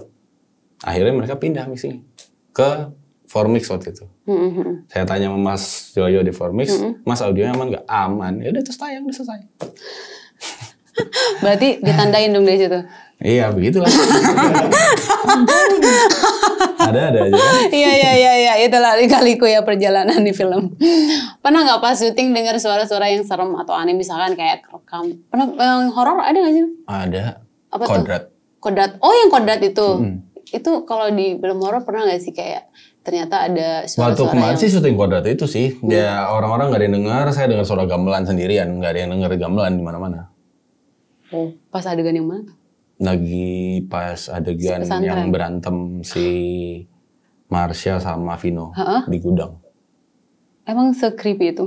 Akhirnya mereka pindah mixing ke Formix waktu itu. Saya tanya sama Mas Joyo di Formix, Mas audionya aman nggak? Aman. Ya udah terus tayang, udah selesai. Berarti ditandain dong dari situ. Iya begitulah. Ada aja. Iya. Itulah lika-liku ya perjalanan di film. Pernah nggak pas syuting dengar suara-suara yang serem atau aneh misalkan kayak rekam? Pernah yang horor ada nggak sih? Ada. Apa Kodrat. Tuh? Kodrat. Oh yang kodrat itu. Itu kalau di film horor pernah nggak sih kayak ternyata ada suara-suara waktu kemarin sih syuting kodrat itu sih. Ya orang-orang nggak ada yang dengar. Saya dengar suara gamelan sendirian. Nggak ada yang dengar gamelan di mana-mana. Oh, pas adegan yang mana? Lagi pas adegan yang berantem si Marsha sama Vino di gudang. Emang se-creepy itu?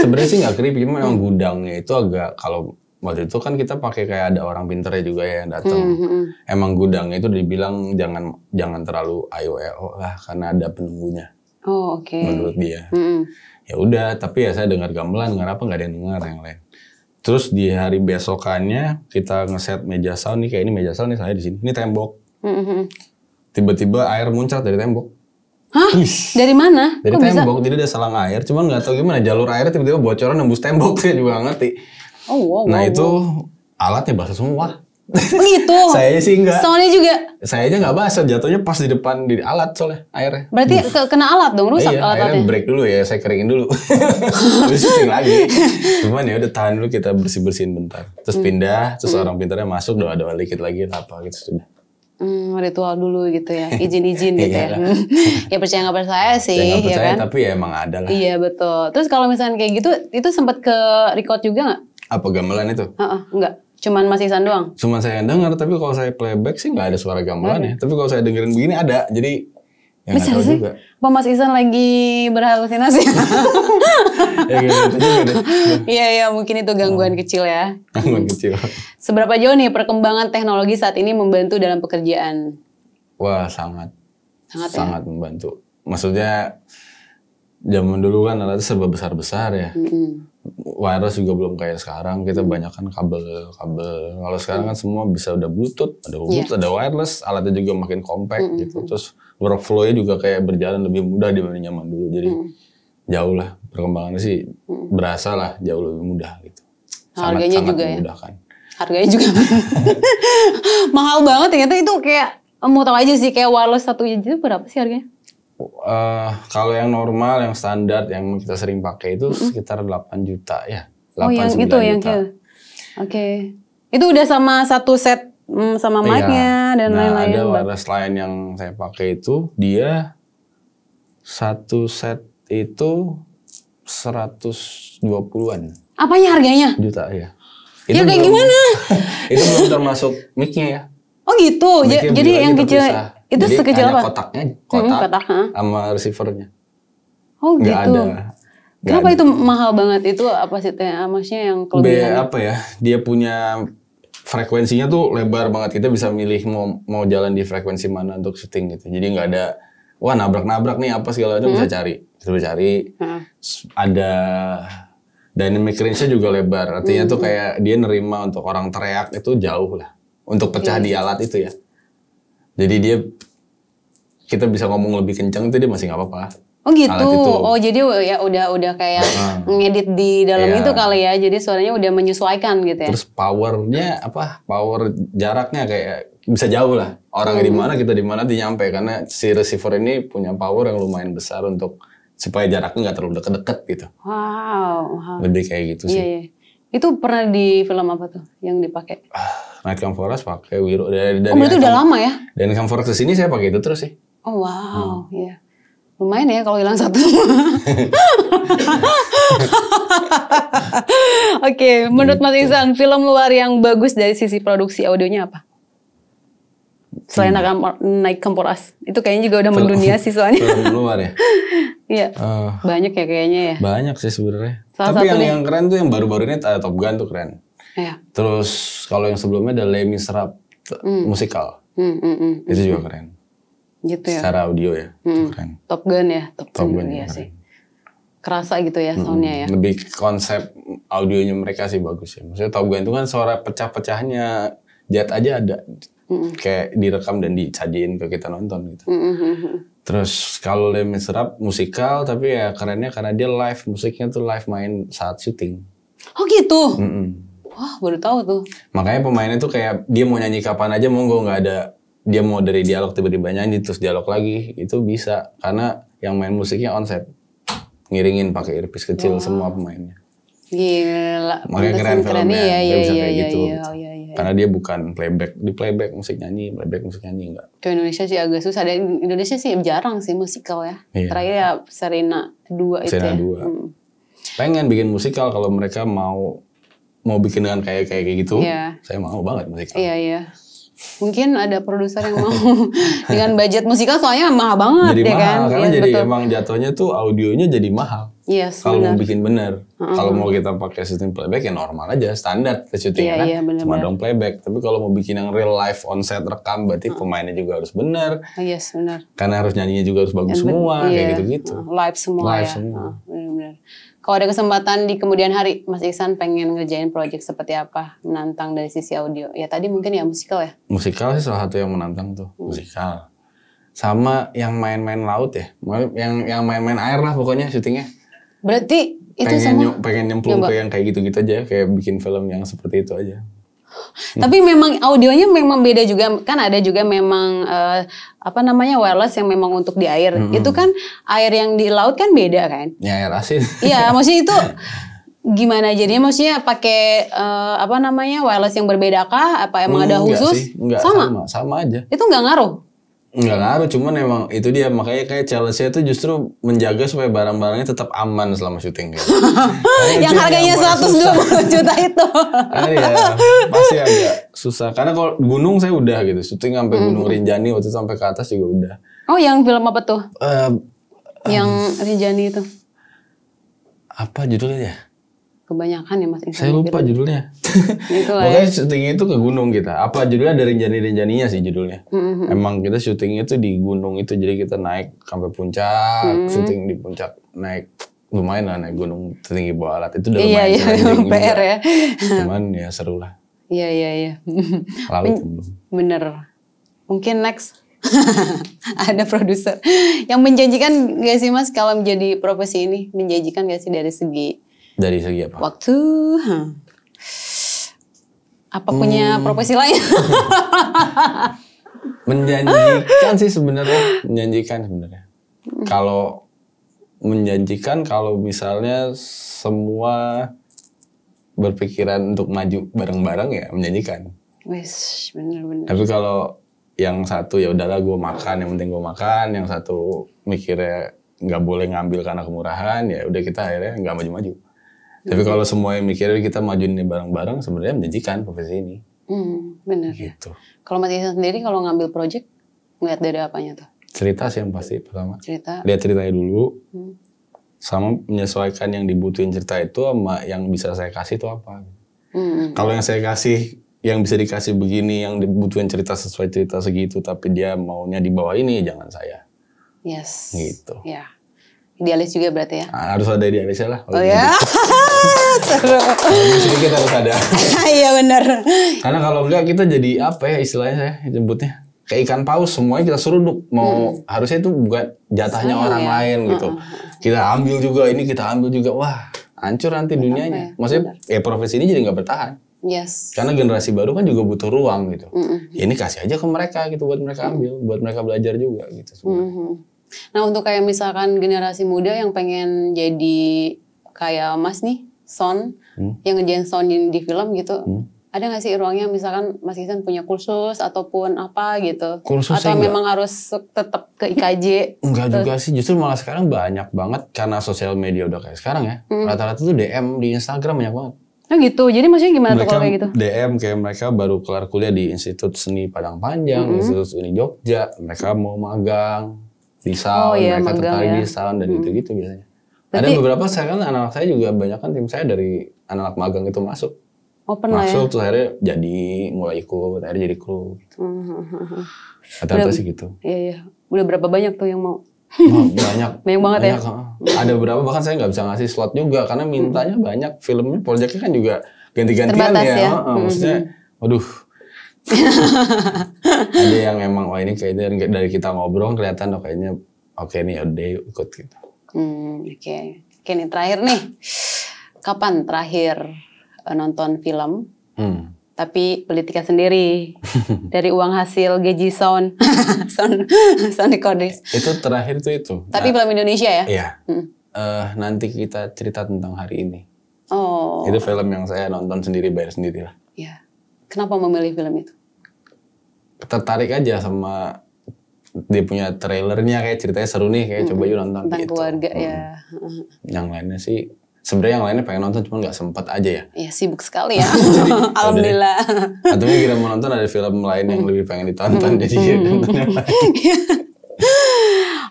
Sebenarnya sih nggak creepy, memang gudangnya itu agak kalau waktu itu kan kita pakai kayak ada orang pinternya juga ya yang datang. Emang gudangnya itu dibilang jangan terlalu IOEO lah karena ada penunggunya. Oh oke. Menurut dia. Ya udah, tapi ya saya dengar gamelan, dengar apa nggak ada yang dengar yang lain. Terus di hari besokannya kita ngeset meja sound nih, kayak ini meja sound nih saya di sini. Ini tembok. Tiba-tiba air muncrat dari tembok. Hah? Dari mana? Dari Kok tembok, bisa? jadi ada salang air. Cuman nggak tahu gimana jalur airnya tiba-tiba bocoran nembus tembok. Saya juga nggak ngerti. Oh wow. Nah wow, itu wow. alatnya basah semua. Oh gitu. Saya sih enggak. Soundnya juga. Saya aja nggak basah, jatuhnya pas di depan di alat soalnya airnya. Berarti kena alat dong, rusak Iya, alat-alatnya. akhirnya break dulu ya, saya keringin dulu. Habis syuting lagi. Cuman ya udah tahan dulu, kita bersih-bersihin bentar. Terus pindah, terus orang pintarnya masuk, doa-doa dikit lagi apa gitu sudah. Ritual dulu gitu ya, izin-izin gitu ya. Ya percaya nggak percaya sih, Saya nggak percaya, ya kan? tapi ya emang ada lah. Iya betul. Terus kalau misalnya kayak gitu, itu sempat ke record juga nggak? Apa gamelan itu? Enggak. Cuman Mas Ihsan doang? Cuman saya yang dengar, tapi kalau saya playback sih nggak ada suara gamelan ya. Tapi kalau saya dengerin begini ada, jadi ya nggak tahu juga. Apa Mas Ihsan lagi berhalusinasi? Ya gitu juga deh. Iya, mungkin itu gangguan kecil ya. Gangguan kecil. Seberapa jauh nih perkembangan teknologi saat ini membantu dalam pekerjaan? Wah sangat Sangat ya? membantu. Maksudnya zaman dulu kan alatnya serba besar-besar ya. Wireless juga belum kayak sekarang, kita banyak kan kabel. Kalau sekarang kan semua bisa udah Bluetooth, ada wireless, alatnya juga makin compact gitu. Terus workflow-nya juga kayak berjalan lebih mudah dibanding zaman dulu. Jadi jauh lah perkembangannya sih, berasa lah jauh lebih mudah gitu. Harganya sangat juga memudahkan. Harganya juga mahal banget ternyata. Itu kayak mau tahu aja sih, kayak wireless 1 itu berapa sih harganya? Kalau yang normal, yang standar, yang kita sering pakai itu sekitar 8 juta ya. 8, Oh yang 9 itu yang juta. Oke. Itu udah sama satu set sama mic-nya dan lain-lain. Ada wireless lain yang saya pakai itu, dia satu set itu 120-an Apanya harganya? juta ya. Ya kayak gimana? Itu belum termasuk mic-nya ya. Oh gitu. Mic-nya Jadi beli yang lagi kecil terpisah. itu Jadi sekecil hanya apa? kotaknya, kotak, sama receivernya. Oh Nggak gitu. ada. Kenapa itu mahal banget? Itu apa sih? Maksudnya yang kelebihan? Apa ya? Dia punya frekuensinya tuh lebar banget. Kita bisa milih mau jalan di frekuensi mana untuk syuting gitu. Jadi nggak ada wah nabrak-nabrak nih apa segala macam, bisa cari. Ada dynamic range-nya juga lebar. Artinya tuh kayak dia nerima untuk orang teriak itu jauh lah. Untuk pecah di alat itu ya. Jadi kita bisa ngomong lebih kencang itu dia masih nggak apa-apa. Oh gitu. Alat itu. Oh jadi ya udah kayak ngedit di dalam Iya. itu kali ya. Jadi suaranya udah menyesuaikan gitu ya. Terus powernya power jaraknya kayak bisa jauh lah. Orangnya di mana, kita di mana nyampe, karena si receiver ini punya power yang lumayan besar untuk supaya jaraknya nggak terlalu deket-deket gitu. Wow. Lebih kayak gitu sih. Iya. Itu pernah di film apa tuh yang dipakai? Night Come For Us pakai Wiro dari Berarti udah lama ya? Dan Come For Us kesini saya pakai itu terus sih. Oh wow, iya. Lumayan ya kalau hilang satu. Oke, menurut Mas Ihsan, film luar yang bagus dari sisi produksi audionya apa? Selain Night Come For Us. Itu kayaknya juga udah mendunia sih soalnya. Film luar ya? Iya. Banyak ya kayaknya ya. Banyak sih sebenarnya. Salah Tapi satu yang keren tuh yang baru-baru ini Top Gun tuh keren. Iya. Terus kalau yang sebelumnya ada Les Miserables musikal. Itu juga keren. Gitu ya. Secara audio ya, itu keren. Top Gun ya, Top Gun ya, ya sih. Kerasa gitu ya soundnya ya. Lebih konsep audionya mereka sih bagus ya. Maksudnya Top Gun itu kan suara pecah-pecahnya jet aja ada. Kayak direkam dan disajiin ke kita nonton gitu. Terus kalau Les Miserables musikal, tapi ya kerennya karena dia live, musiknya tuh live main saat syuting. Oh gitu? Wah baru tahu tuh. Makanya pemainnya tuh kayak dia mau nyanyi kapan aja monggo, nggak ada dia mau dari dialog tiba-tiba nyanyi terus dialog lagi, itu bisa karena yang main musiknya onset, ngiringin pakai earpiece kecil semua pemainnya. Gila. Makanya keren filmnya, dia bisa kayak gitu. Iya. Karena dia bukan playback, di playback musik nyanyi, enggak. Ke Indonesia sih agak susah. Dan Indonesia sih jarang sih musikal ya. Iya. Terakhir ya Serena 2 itu Serena ya. 2. Pengen bikin musikal kalau mereka mau bikin dengan kayak gitu. Iya. Saya mau banget musikal. Iya. Mungkin ada produser yang mau dengan budget musikal soalnya mahal banget Jadi ya mahal kan. karena Iya, jadi betul. emang jatuhnya tuh audionya jadi mahal. Yes, kalau mau benar. bikin bener. Kalau mau kita pakai sistem playback ya normal aja, standar kita syutingnya kan. Iya, benar, Cuma benar. dong playback. Tapi kalau mau bikin yang real life on set rekam, berarti pemainnya juga harus bener. Oh, yes, benar. Karena harus nyanyinya juga harus bagus semua, kayak gitu-gitu. Live semua Live ya. semua. Benar-benar. Kalau ada kesempatan di kemudian hari, Mas Ihsan pengen ngerjain project seperti apa? Menantang dari sisi audio. Ya tadi mungkin ya musikal ya? Musikal sih salah satu yang menantang tuh, musikal. Sama yang main-main laut ya, yang main-main air lah pokoknya syutingnya. Berarti itu semua. Pengen nyemplung ke yang kayak gitu-gitu aja, kayak bikin film yang seperti itu aja. Tapi memang audionya memang beda juga, kan ada juga memang wireless yang memang untuk di air. Itu kan air yang di laut kan beda kan? Ya air asin. Iya, maksudnya itu gimana jadinya? Maksudnya pakai wireless yang berbeda kah? Apa emang ada Enggak khusus? sih, enggak, sama aja. Itu nggak ngaruh? Enggak ngaruh, cuman emang itu dia, makanya kayak challenge-nya itu justru menjaga supaya barang-barangnya tetap aman selama syuting gitu. Yang harganya 120 juta itu. Ya, pasti agak susah. Karena kalau gunung saya udah gitu, syuting sampai Gunung Rinjani waktu itu sampai ke atas juga udah. Oh, yang film apa tuh? Yang Rinjani itu. Apa judulnya ya? Kebanyakan ya Mas Ihsan. Saya lupa judulnya. Itu lah Pokoknya syutingnya itu ke gunung kita. Apa judulnya, dari Rinjani-Rinjaninya sih judulnya. Emang kita syutingnya itu di gunung itu, jadi kita naik sampai puncak, syuting di puncak, naik lumayan lah, naik gunung tertinggi bawah alat itu udah lumayan challenging juga. PR ya. Cuman ya seru lah. Iya. Lalu belum. Bener. Mungkin next ada produser yang menjanjikan gak sih Mas kalau menjadi profesi ini? Menjanjikan gak sih dari segi apa? waktu? Apa punya profesi lain? Menjanjikan sih sebenarnya, Kalau menjanjikan, kalau misalnya semua berpikiran untuk maju bareng-bareng ya menjanjikan. Wes, bener. Tapi kalau yang satu ya udahlah gue makan, yang penting gue makan, yang satu mikirnya nggak boleh ngambil karena kemurahan, ya udah kita akhirnya nggak maju-maju. Tapi kalau semua yang mikirnya kita majuin ini bareng-bareng, sebenarnya menjanjikan profesi ini. Bener. Gitu. Kalau Mas Ihsan sendiri kalau ngambil project ngeliat dari apanya tuh? Cerita sih yang pasti pertama. Cerita. Lihat ceritanya dulu, sama menyesuaikan yang dibutuhin cerita itu sama yang bisa saya kasih itu apa. Kalau yang saya kasih, yang bisa dikasih begini, yang dibutuhin cerita sesuai cerita segitu, tapi dia maunya di bawah ini, jangan saya. Yes. Gitu. Ya. Idealis juga berarti ya? Harus ada idealisnya lah. Oh ya? Seru. Sedikit harus ada. Iya benar. Karena kalau enggak kita jadi apa ya istilahnya saya nyebutnya, kayak ikan paus, semuanya kita seruduk. Mau harusnya itu bukan jatahnya orang lain gitu. Kita ambil juga ini, kita ambil juga. Wah, hancur nanti dunianya. Maksudnya profesi ini jadi nggak bertahan. Yes. Karena generasi baru kan juga butuh ruang gitu. Ya ini kasih aja ke mereka gitu, buat mereka ambil, buat mereka belajar juga gitu. Nah untuk kayak misalkan generasi muda yang pengen jadi kayak Mas nih, Son, yang ngerjain sound di film gitu, ada nggak sih ruangnya misalkan Mas Ihsan punya kursus ataupun apa gitu? Kursus atau memang harus tetap ke IKJ? Enggak juga sih, justru malah sekarang banyak banget karena sosial media udah kayak sekarang ya. Rata-rata tuh DM di Instagram banyak banget. Oh gitu, jadi maksudnya gimana tuh kalau kayak gitu? DM kayak mereka baru kelar kuliah di Institut Seni Padang Panjang, Institut Seni Jogja, mereka mau magang di sound, mereka tertarik di sound dan gitu-gitu biasanya. Berarti, ada beberapa sekarang anak-anak saya juga, banyak kan tim saya dari anak magang itu masuk. Open masuk ya? Terus akhirnya jadi mulai ikut, akhirnya jadi kru gitu. Rata-rata sih gitu. Iya. Udah berapa banyak tuh yang mau? Banyak. Banyak banget ya? Ada beberapa bahkan saya nggak bisa ngasih slot juga karena mintanya banyak, filmnya, proyeknya kan juga ganti-gantian ya. Maksudnya, waduh. Ada yang emang wah ini kayaknya dari kita ngobrol kelihatan kayaknya oke nih udah ikut gitu. Oke nih terakhir nih. Kapan terakhir nonton film? Tapi beli tiket sendiri dari uang hasil gaji sound recording. Itu terakhir tuh itu. Tapi film Indonesia ya? Iya. Nanti kita cerita tentang hari ini. Oh. Itu film yang saya nonton sendiri, bayar sendiri lah. Iya. Kenapa memilih film itu? Tertarik aja sama dia punya trailernya, kayak ceritanya seru nih, kayak coba yuk nonton. Tentang gitu. keluarga ya. Yang lainnya sih sebenarnya yang lainnya pengen nonton cuma nggak sempat aja ya. Iya sibuk sekali ya. Alhamdulillah. Atau kira mau nonton ada film lain yang lebih pengen ditonton jadi nonton yang lain.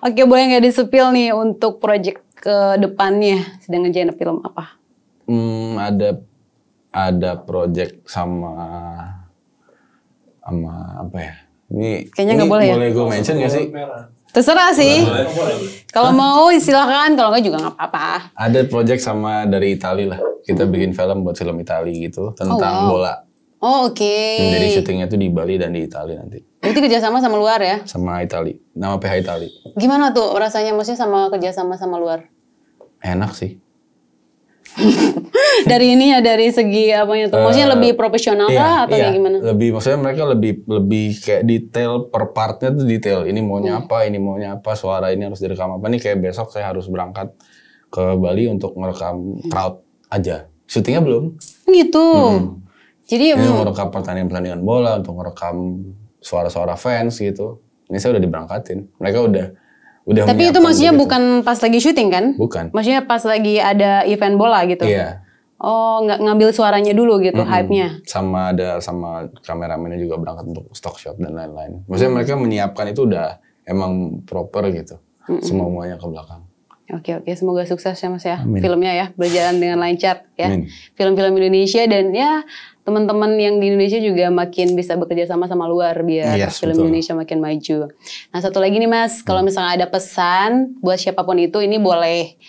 Oke, boleh nggak disepil nih untuk project ke depannya sedang ngerjain film apa? Ada project sama apa ya? Ini kayaknya nggak boleh ya? Boleh gue mention nggak sih? Terserah sih. Kalau mau silakan, kalau nggak juga nggak apa-apa. Ada project sama dari Itali lah. Kita bikin film buat film Itali gitu tentang bola. Oh oke. Jadi syutingnya tuh di Bali dan di Itali nanti. Berarti kerjasama sama luar ya? Sama Itali. Nama PH Itali. Gimana tuh rasanya maksudnya sama kerjasama sama luar? Enak sih. Dari ini ya, dari segi apanya tuh? Maksudnya lebih profesional kah atau kayak gimana? Lebih, maksudnya mereka lebih kayak detail per partnya tuh detail. Ini maunya apa, ini maunya apa, suara ini harus direkam apa. Nih kayak besok saya harus berangkat ke Bali untuk merekam crowd aja. Syutingnya belum. Gitu. Jadi ini merekam pertandingan bola, untuk merekam suara-suara fans gitu. Ini saya udah diberangkatin. Mereka udah tapi itu maksudnya begitu. Bukan pas lagi syuting kan? Bukan. Maksudnya pas lagi ada event bola gitu? Iya. Oh, nggak ngambil suaranya dulu gitu, hype-nya? Sama kameramennya juga berangkat untuk stock shot dan lain-lain. Maksudnya mereka menyiapkan itu udah emang proper gitu. Semuanya ke belakang. Oke, semoga sukses ya Mas ya. Amin. Filmnya ya, berjalan dengan lancar ya. Amin. Film-film Indonesia dan ya teman-teman yang di Indonesia juga makin bisa bekerja sama luar biar film betul. Indonesia makin maju. Nah, satu lagi nih Mas, kalau misalnya ada pesan buat siapapun itu, ini boleh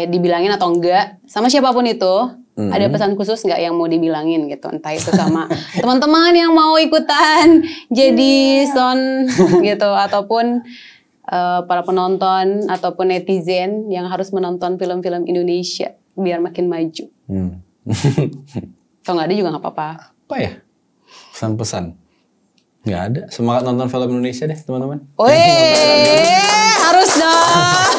dibilangin atau enggak sama siapapun itu. Ada pesan khusus nggak yang mau dibilangin gitu, entah itu sama teman-teman yang mau ikutan jadi sound gitu, ataupun para penonton ataupun netizen yang harus menonton film-film Indonesia biar makin maju. Kalau nggak ada juga nggak apa-apa. Apa ya? Pesan-pesan? Nggak ada. Semangat nonton film Indonesia deh teman-teman. Harus dong.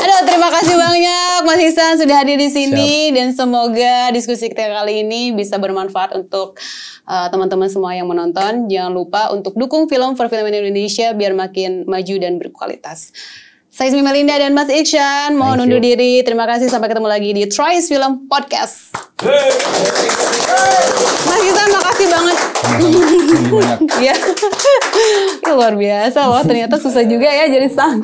Aduh, terima kasih banyak Mas Ihsan sudah hadir di sini. Siap. Dan semoga diskusi kita kali ini bisa bermanfaat untuk teman-teman semua yang menonton. Jangan lupa untuk dukung film perfilman Indonesia biar makin maju dan berkualitas. Saya Ismi Melinda dan Mas Ihsan mohon undur diri. Terima kasih, sampai ketemu lagi di Troy's Film Podcast. Mas Ihsan makasih banget. Ya, luar biasa loh, ternyata susah juga ya jadi sound.